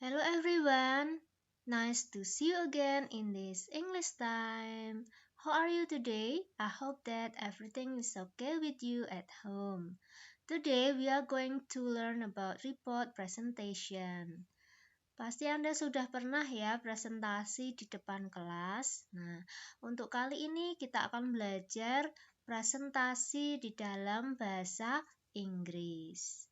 Hello everyone, nice to see you again in this English time. How are you today? I hope that everything is okay with you at home. Today we are going to learn about report presentation. Pasti Anda sudah pernah ya presentasi di depan kelas. Nah, untuk kali ini kita akan belajar presentasi di dalam bahasa Inggris.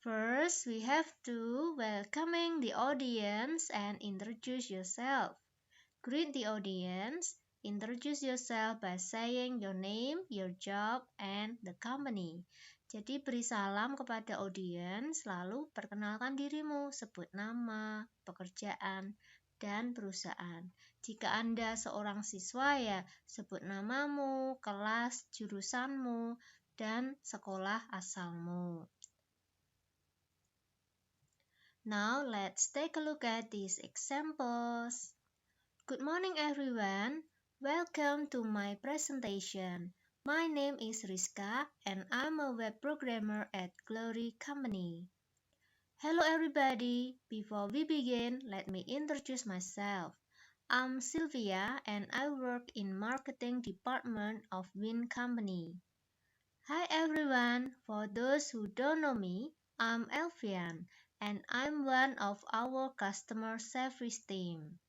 First, we have to welcoming the audience and introduce yourself. Greet the audience. Introduce yourself by saying your name, your job, and the company. Jadi beri salam kepada audiens, lalu perkenalkan dirimu, sebut nama, pekerjaan, dan perusahaan. Jika Anda seorang siswa ya, sebut namamu, kelas, jurusanmu, dan sekolah asalmu. Now let's take a look at these examples. Good morning everyone. Welcome to my presentation. My name is Rizka and I'm a web programmer at Glory Company. Hello everybody. Before we begin, let me introduce myself. I'm Sylvia and I work in marketing department of Win Company. Hi everyone. For those who don't know me, I'm Elvian and I'm one of our customer service team.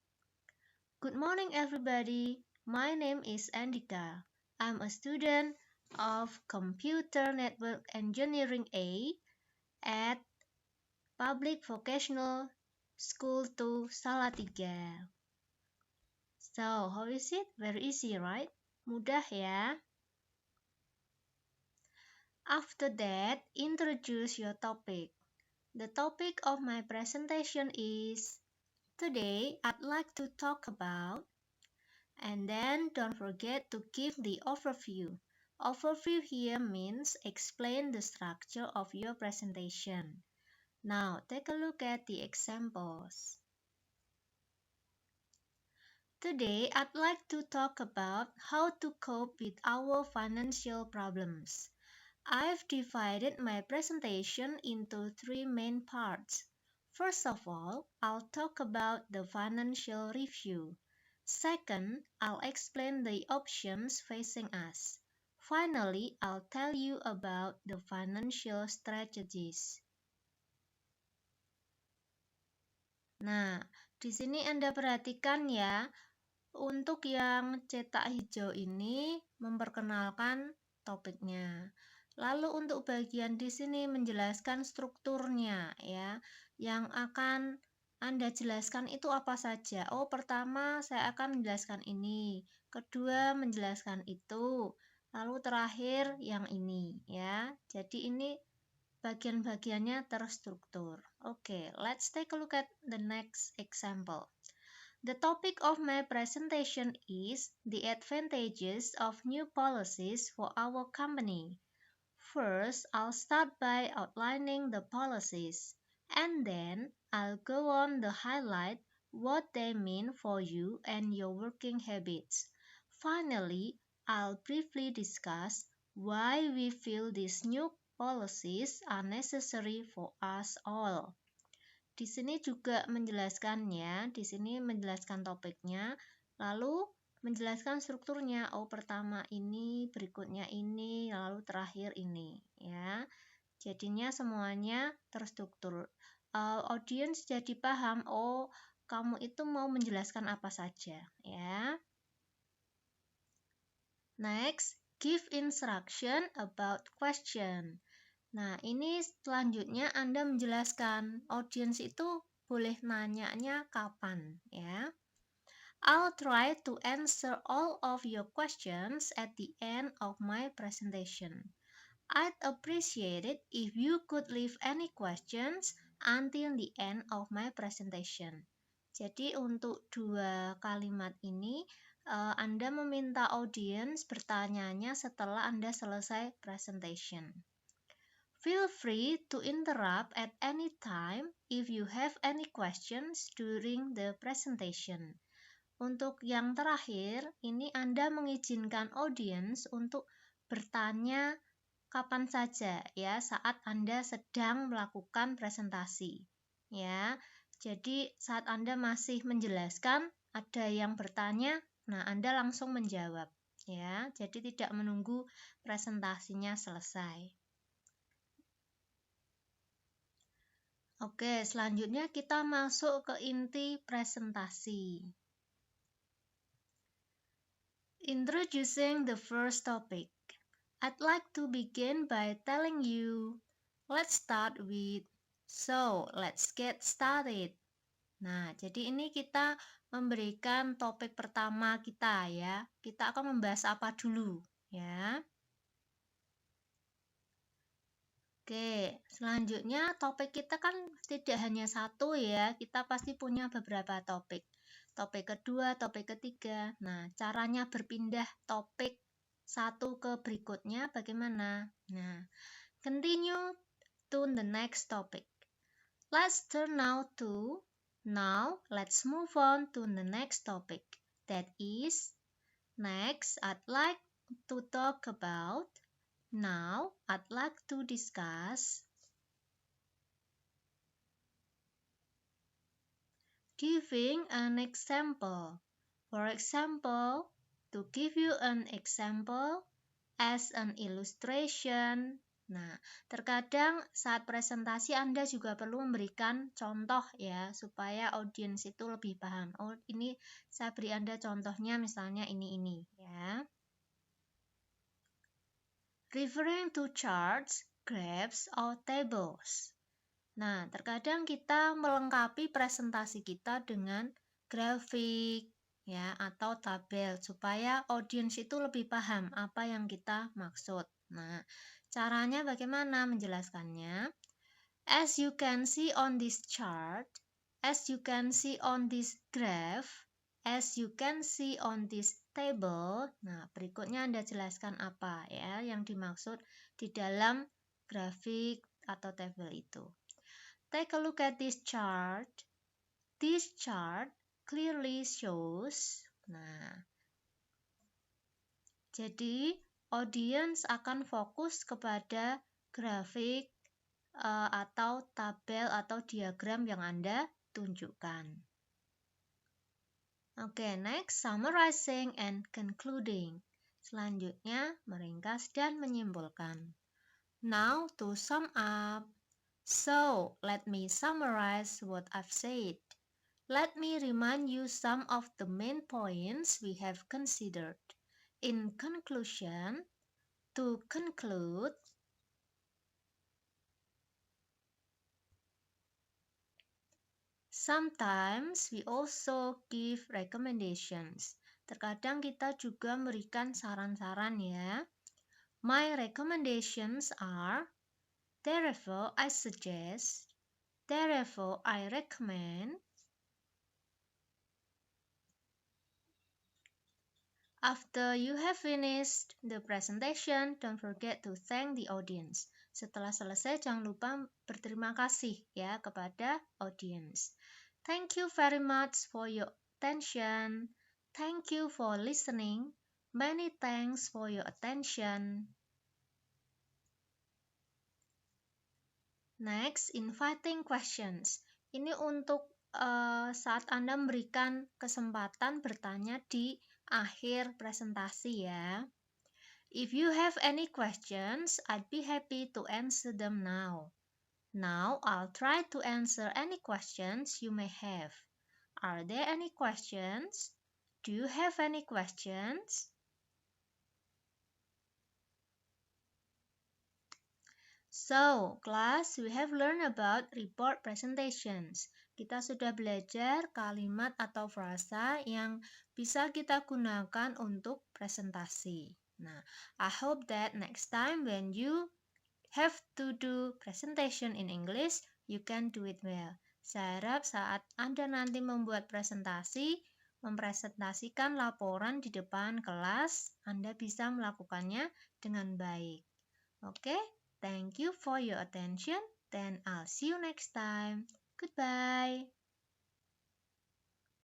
Good morning everybody, my name is Andika. I'm a student of Computer Network Engineering A at Public Vocational School 2 Salatiga. So, how is it? Very easy, right? Mudah ya? After that, introduce your topic. The topic of my presentation is, today I'd like to talk about, and then don't forget to give the overview. Overview here means explain the structure of your presentation. Now take a look at the examples. Today I'd like to talk about how to cope with our financial problems. I've divided my presentation into three main parts. First of all, I'll talk about the financial review. Second, I'll explain the options facing us. Finally, I'll tell you about the financial strategies. Nah, di sini Anda perhatikan ya, untuk yang cetak hijau ini memperkenalkan topiknya. Lalu untuk bagian di sini menjelaskan strukturnya ya. Yang akan Anda jelaskan itu apa saja? Oh, pertama saya akan menjelaskan ini, kedua menjelaskan itu, lalu terakhir yang ini ya. Jadi ini bagian-bagiannya terstruktur. Okay, let's take a look at the next example. The topic of my presentation is the advantages of new policies for our company. First, I'll start by outlining the policies, and then I'll go on to highlight what they mean for you and your working habits. Finally, I'll briefly discuss why we feel these new policies are necessary for us all. Di sini juga menjelaskannya, di sini menjelaskan topiknya, lalu menjelaskan strukturnya. Oh, pertama ini, berikutnya ini, lalu terakhir ini, ya. Jadinya semuanya terstruktur. Audiens jadi paham, oh, kamu itu mau menjelaskan apa saja, ya. Next, give instruction about question. Nah, ini selanjutnya Anda menjelaskan, audiens itu boleh nanyanya kapan, ya. I'll try to answer all of your questions at the end of my presentation. I'd appreciate it if you could leave any questions until the end of my presentation. Jadi untuk dua kalimat ini, Anda meminta audiens bertanyanya setelah Anda selesai presentation. Feel free to interrupt at any time if you have any questions during the presentation. Untuk yang terakhir, ini Anda mengizinkan audiens untuk bertanya kapan saja ya saat Anda sedang melakukan presentasi. Ya. Jadi saat Anda masih menjelaskan, ada yang bertanya, nah Anda langsung menjawab ya. Jadi tidak menunggu presentasinya selesai. Oke, selanjutnya kita masuk ke inti presentasi. Introducing the first topic. I'd like to begin by telling you, let's start with, so let's get started. Nah, jadi ini kita memberikan topik pertama kita ya. Kita akan membahas apa dulu ya. Oke, selanjutnya topik kita kan tidak hanya satu ya, kita pasti punya beberapa topik. Topik kedua, topik ketiga. Nah, caranya berpindah topik satu ke berikutnya bagaimana? Nah, continue to the next topic. Let's turn now let's move on to the next topic. That is, next I'd like to talk about. Now, I'd like to discuss giving an example. For example, to give you an example as an illustration. Nah, terkadang saat presentasi Anda juga perlu memberikan contoh ya, supaya audiens itu lebih paham. Oh, ini saya beri Anda contohnya misalnya ini ya. Referring to charts, graphs, or tables. Nah, terkadang kita melengkapi presentasi kita dengan grafik ya atau tabel supaya audiens itu lebih paham apa yang kita maksud. Nah, caranya bagaimana menjelaskannya? As you can see on this chart, as you can see on this graph, as you can see on this table. Nah, berikutnya Anda jelaskan apa ya yang dimaksud di dalam grafik atau tabel itu. Take a look at this chart. This chart clearly shows. Nah, jadi audiens akan fokus kepada grafik atau tabel atau diagram yang Anda tunjukkan. Oke, next, summarizing and concluding. Selanjutnya, meringkas dan menyimpulkan. Now, to sum up. So, let me summarize what I've said. Let me remind you some of the main points we have considered. In conclusion, to conclude, sometimes we also give recommendations. Terkadang kita juga memberikan saran-saran ya. My recommendations are, therefore I suggest, therefore I recommend. After you have finished the presentation, don't forget to thank the audience. Setelah selesai, jangan lupa berterima kasih ya kepada audience. Thank you very much for your attention. Thank you for listening. Many thanks for your attention. Next, inviting questions. Ini untuk saat Anda memberikan kesempatan bertanya di akhir presentasi ya. If you have any questions, I'd be happy to answer them now. Now, I'll try to answer any questions you may have. Are there any questions? Do you have any questions? So, class, we have learned about report presentations. Kita sudah belajar kalimat atau frasa yang bisa kita gunakan untuk presentasi. Nah, I hope that next time when you have to do presentation in English, you can do it well. Saya harap saat Anda nanti membuat presentasi, mempresentasikan laporan di depan kelas, Anda bisa melakukannya dengan baik. Oke? Thank you for your attention. Then I'll see you next time. Goodbye.